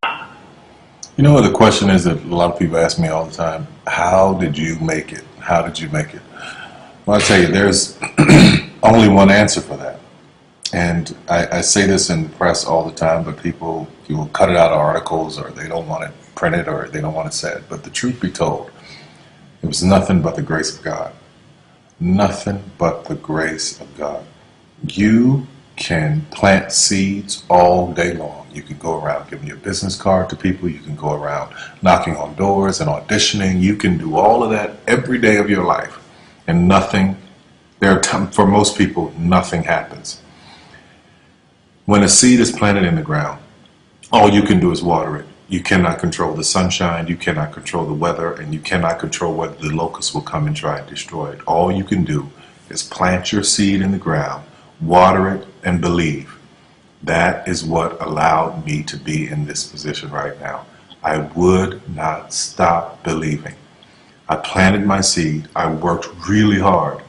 You know what the question is that a lot of people ask me all the time? How did you make it? How did you make it? Well, I tell you, there's only one answer for that. And I say this in the press all the time, but people will cut it out of articles or they don't want it printed or they don't want it said. But the truth be told, it was nothing but the grace of God. Nothing but the grace of God. You can plant seeds all day long. You can go around giving your business card to people. You can go around knocking on doors and auditioning. You can do all of that every day of your life. And nothing, for most people, nothing happens. When a seed is planted in the ground, all you can do is water it. You cannot control the sunshine, you cannot control the weather, and you cannot control whether the locusts will come and try and destroy it. All you can do is plant your seed in the ground, water it, and believe. That is what allowed me to be in this position right now. I would not stop believing. I planted my seed. I worked really hard.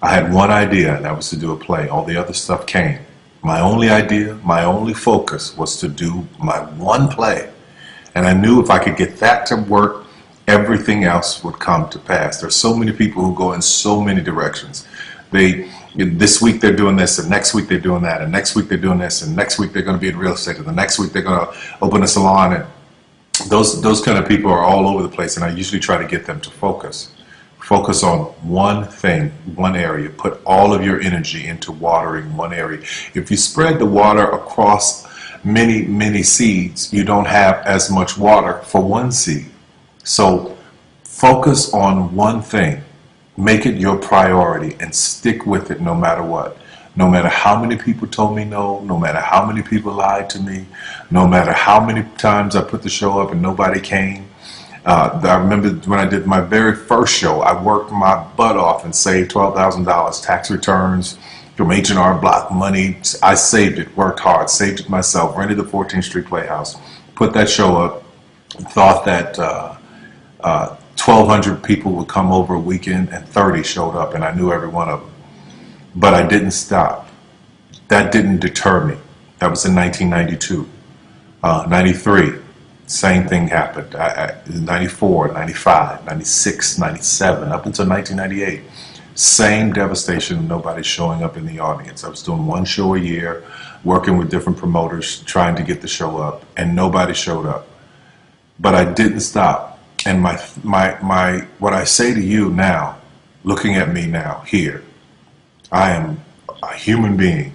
I had one idea, and that was to do a play. All the other stuff came. My only idea, my only focus was to do my one play. And I knew if I could get that to work, everything else would come to pass. There's so many people who go in so many directions. This week they're doing this, and next week they're doing that, and next week they're doing this, and next week they're going to be in real estate, and the next week they're going to open a salon. And those kind of people are all over the place, and I usually try to get them to focus. Focus on one thing, one area. Put all of your energy into watering one area. If you spread the water across many, many seeds, you don't have as much water for one seed. So focus on one thing. Make it your priority and stick with it no matter what. No matter how many people told me no, no matter how many people lied to me, no matter how many times I put the show up and nobody came. I remember when I did my very first show, I worked my butt off and saved $12,000 tax returns from H&R Block money. I saved it, worked hard, saved it myself, rented the 14th Street Playhouse, put that show up, thought that 1,200 people would come over a weekend, and 30 showed up, and I knew every one of them. But I didn't stop. That didn't deter me. That was in 1992. 93. Same thing happened. 94, 95, 96, 97, up until 1998. Same devastation, nobody showing up in the audience. I was doing one show a year, working with different promoters, trying to get the show up, and nobody showed up. But I didn't stop. And what I say to you now, looking at me now, here, I am a human being.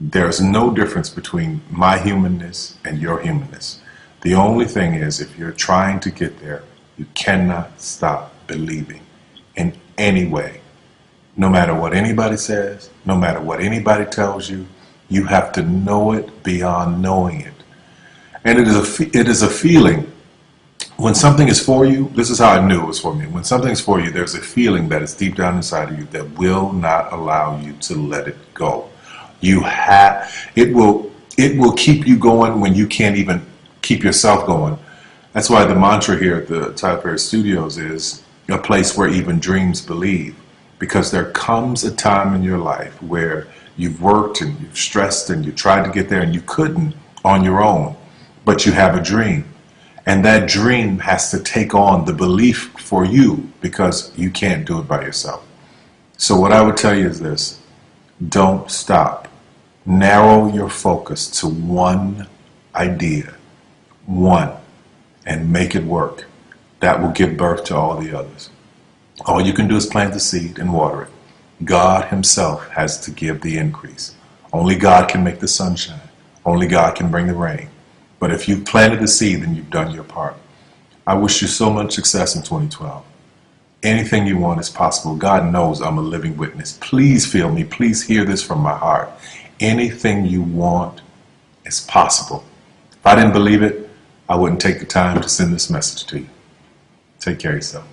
There's no difference between my humanness and your humanness. The only thing is, if you're trying to get there, you cannot stop believing in any way. No matter what anybody says, no matter what anybody tells you, you have to know it beyond knowing it. And it is a feeling. When something is for you, this is how I knew it was for me. When something's for you, there's a feeling that is deep down inside of you that will not allow you to let it go. It will keep you going when you can't even keep yourself going. That's why the mantra here at the Tyler Perry Studios is a place where even dreams believe. Because there comes a time in your life where you've worked and you've stressed and you tried to get there and you couldn't on your own, but you have a dream. And that dream has to take on the belief for you because you can't do it by yourself. So what I would tell you is this: don't stop. Narrow your focus to one idea, one, and make it work. That will give birth to all the others. All you can do is plant the seed and water it. God himself has to give the increase. Only God can make the sunshine. Only God can bring the rain. But if you planted the seed, then you've done your part. I wish you so much success in 2012. Anything you want is possible. God knows I'm a living witness. Please feel me. Please hear this from my heart. Anything you want is possible. If I didn't believe it, I wouldn't take the time to send this message to you. Take care of yourself.